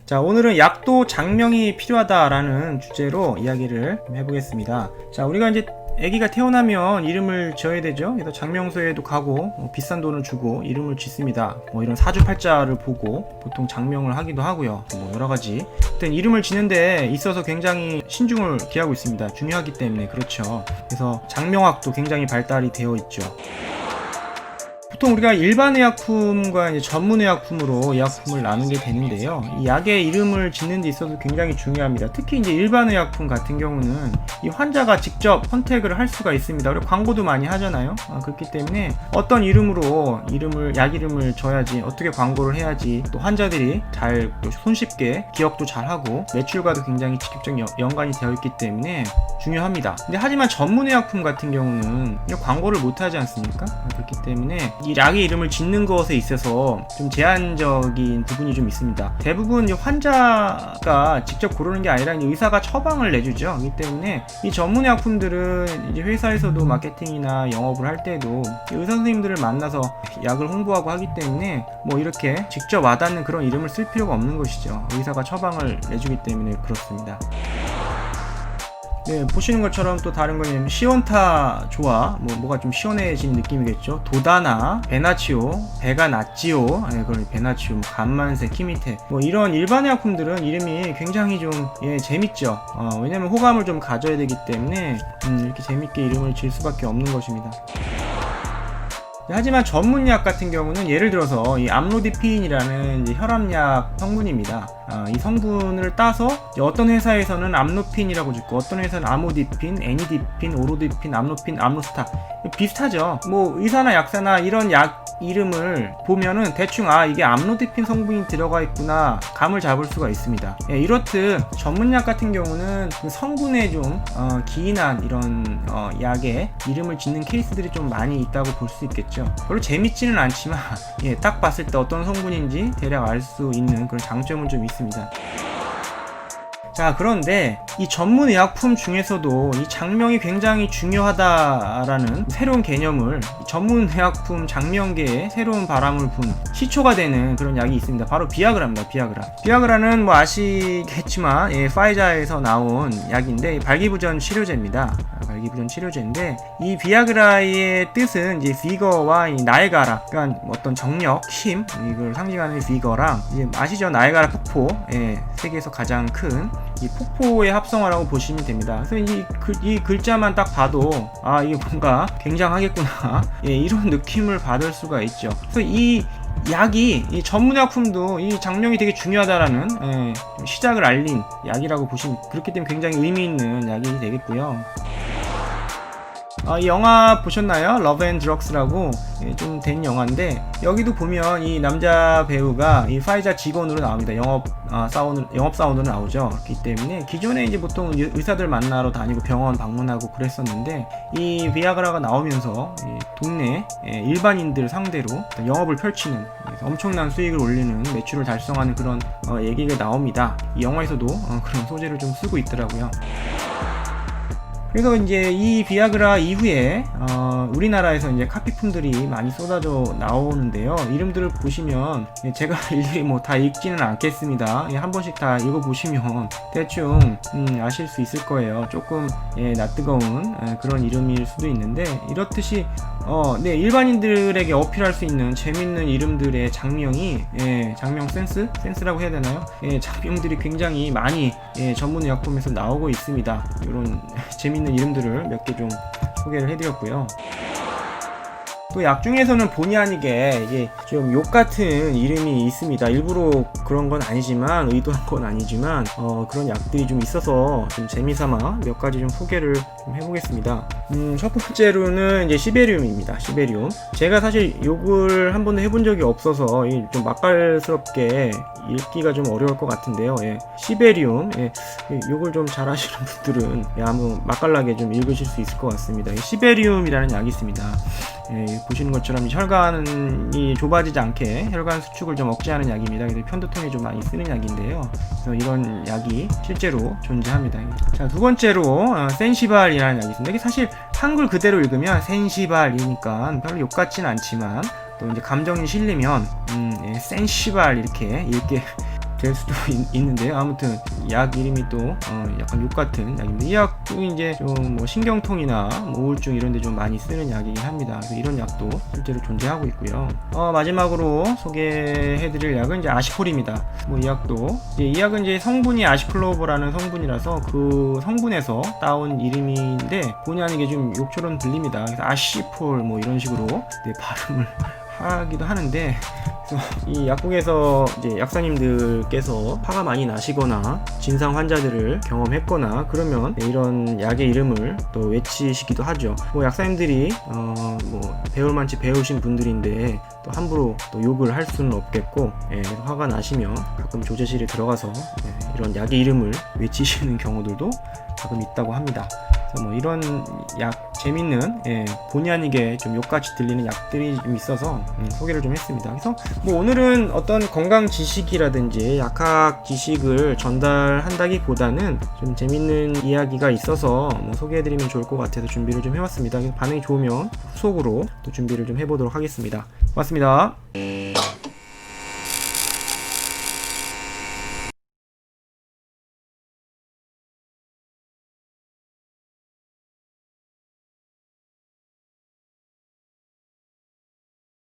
자, 오늘은 약도 장명이 필요하다라는 주제로 이야기를 해보겠습니다. 자, 우리가 이제 아기가 태어나면 이름을 지어야 되죠. 그래서 장명소에도 가고 비싼 돈을 주고 이름을 짓습니다. 이런 사주팔자를 보고 보통 장명을 하기도 하고요. 여러가지 하여튼 이름을 짓는 데 있어서 굉장히 신중을 기하고 있습니다. 중요하기 때문에. 그렇죠. 그래서 장명학도 굉장히 발달이 되어 있죠. 보통 우리가 일반 의약품과 이제 전문 의약품으로 의약품을 나누게 되는데요. 이 약의 이름을 짓는 데 있어서 굉장히 중요합니다. 특히 이제 일반 의약품 같은 경우는 이 환자가 직접 선택을 할 수가 있습니다. 그리고 광고도 많이 하잖아요. 그렇기 때문에 어떤 이름으로 약 이름을 줘야지, 어떻게 광고를 해야지 또 환자들이 잘 또 손쉽게 기억도 잘하고 매출과도 굉장히 직접적 연관이 되어 있기 때문에 중요합니다. 근데 하지만 전문 의약품 같은 경우는 광고를 못 하지 않습니까? 그렇기 때문에 이 약의 이름을 짓는 것에 있어서 좀 제한적인 부분이 좀 있습니다. 대부분 환자가 직접 고르는 게 아니라 의사가 처방을 내주죠. 그렇기 때문에 이 전문 의약품들은 이제 회사에서도 마케팅이나 영업을 할 때도 의사 선생님들을 만나서 약을 홍보하고 하기 때문에 이렇게 직접 와닿는 그런 이름을 쓸 필요가 없는 것이죠. 의사가 처방을 내주기 때문에 그렇습니다. 네, 보시는 것처럼 또 다른 거는 시원타 좋아, 뭐가 좀 시원해진 느낌이겠죠. 도다나, 베나치오, 베가나치오, 그런 베나치오, 간만세, 키미테, 이런 일반 의약품들은 이름이 굉장히 좀 재밌죠. 왜냐면 호감을 좀 가져야 되기 때문에 이렇게 재밌게 이름을 지을 수밖에 없는 것입니다. 하지만 전문약 같은 경우는 예를 들어서 이 암로디핀이라는 이제 혈압약 성분입니다. 이 성분을 따서 어떤 회사에서는 암로핀이라고 짓고 어떤 회사는 아모디핀, 애니디핀, 오로디핀, 암로핀, 암로스타 비슷하죠. 의사나 약사나 이런 약 이름을 보면은 대충 이게 암로디핀 성분이 들어가 있구나 감을 잡을 수가 있습니다. 이렇듯 전문약 같은 경우는 그 성분에 좀 기인한 이런 약의 이름을 짓는 케이스들이 좀 많이 있다고 볼 수 있겠죠. 별로 재밌지는 않지만 딱 봤을 때 어떤 성분인지 대략 알 수 있는 그런 장점은 좀 있습니다. 자, 그런데 이 전문 의약품 중에서도 이 장명이 굉장히 중요하다라는 새로운 개념을 전문 의약품 장명계에 새로운 바람을 분 시초가 되는 그런 약이 있습니다. 바로 비아그라입니다. 비아그라는 아시겠지만 파이자에서 나온 약인데 발기부전 치료제입니다. 발기부전 치료제인데 이 비아그라의 뜻은 이제 비거와 이 나이가라, 그러니까 어떤 정력, 힘 이걸 상징하는 비거랑 이제 아시죠? 나이가라 폭포, 세계에서 가장 큰 이 폭포의 합성어라고 보시면 됩니다. 그래서 이 글자만 딱 봐도 이게 뭔가 굉장하겠구나 이런 느낌을 받을 수가 있죠. 그래서 이 약이 이 전문약품도 이 장명이 되게 중요하다라는 시작을 알린 약이라고 보시면, 그렇기 때문에 굉장히 의미 있는 약이 되겠고요. 이 영화 보셨나요? 러브 앤 드럭스라고 좀 된 영화인데, 여기도 보면 이 남자 배우가 이 파이자 직원으로 나옵니다. 영업사원으로 나오죠. 그렇기 때문에 기존에 이제 보통 의사들 만나러 다니고 병원 방문하고 그랬었는데, 이 비아그라가 나오면서 동네 일반인들 상대로 영업을 펼치는, 엄청난 수익을 올리는, 매출을 달성하는 그런 얘기가 나옵니다. 이 영화에서도 그런 소재를 좀 쓰고 있더라고요. 그래서 이제 이 비아그라 이후에 우리나라에서 이제 카피품들이 많이 쏟아져 나오는데요. 이름들을 보시면 제가 일일이 다 읽지는 않겠습니다. 한 번씩 다 읽어보시면 대충 아실 수 있을 거예요. 조금 낯뜨거운 그런 이름일 수도 있는데, 이렇듯이 일반인들에게 어필할 수 있는 재밌는 이름들의 장명이 장명 센스라고 해야 되나요? 장명들이 굉장히 많이 전문 의약품에서 나오고 있습니다. 이런 재밌는 이름들을 몇 개 좀 소개를 해드렸고요. 또 약 중에서는 본의 아니게 이게 좀 욕 같은 이름이 있습니다. 일부러 그런 건 아니지만, 의도한 건 아니지만 그런 약들이 좀 있어서 좀 재미삼아 몇 가지 좀 소개를 좀 해보겠습니다. 첫 번째로는 이제 시베리움입니다. 시베리움. 제가 사실 욕을 한 번도 해본 적이 없어서 좀 맛깔스럽게 읽기가 좀 어려울 것 같은데요. 시베리움. 욕을 좀 잘하시는 분들은 한번 맛깔나게 좀 읽으실 수 있을 것 같습니다. 시베리움이라는 약이 있습니다. 보시는 것처럼 혈관이 좁아지지 않게 혈관 수축을 좀 억제하는 약입니다. 그래서 편도통에 좀 많이 쓰는 약인데요. 그래서 이런 약이 실제로 존재합니다. 자, 두 번째로 센시발이라는 약이 있습니다. 이게 사실 한글 그대로 읽으면 센시발이니까 별로 욕 같지는 않지만, 또 이제 감정이 실리면 센시발 이렇게 읽게 될 수도 있는데요. 아무튼 약 이름이 또 약간 욕 같은 약인데, 이 약도 이제 좀 뭐 신경통이나 뭐 우울증 이런 데 좀 많이 쓰는 약이긴 합니다. 그래서 이런 약도 실제로 존재하고 있고요. 마지막으로 소개해드릴 약은 이제 아시폴입니다. 뭐 이 약도 이 약은 이제 성분이 아시클로버라는 성분이라서 그 성분에서 따온 이름인데 본의 아니게 좀 욕처럼 들립니다. 그래서 아시폴 뭐 이런 식으로 발음을 하기도 하는데, 그래서 이 약국에서 이제 약사님들께서 화가 많이 나시거나 진상 환자들을 경험했거나 그러면 이런 약의 이름을 또 외치시기도 하죠. 뭐 약사님들이 뭐 배울 만치 배우신 분들인데 또 함부로 또 욕을 할 수는 없겠고, 화가 나시면 가끔 조제실에 들어가서 이런 약의 이름을 외치시는 경우들도 가끔 있다고 합니다. 그래서 뭐 이런 약 재밌는 본의 아니게 좀 욕같이 들리는 약들이 좀 있어서 소개를 좀 했습니다. 그래서 뭐 오늘은 어떤 건강 지식이라든지 약학 지식을 전달한다기보다는 좀 재밌는 이야기가 있어서 뭐 소개해드리면 좋을 것 같아서 준비를 좀 해왔습니다. 반응이 좋으면 후속으로 또 준비를 좀 해보도록 하겠습니다. 고맙습니다.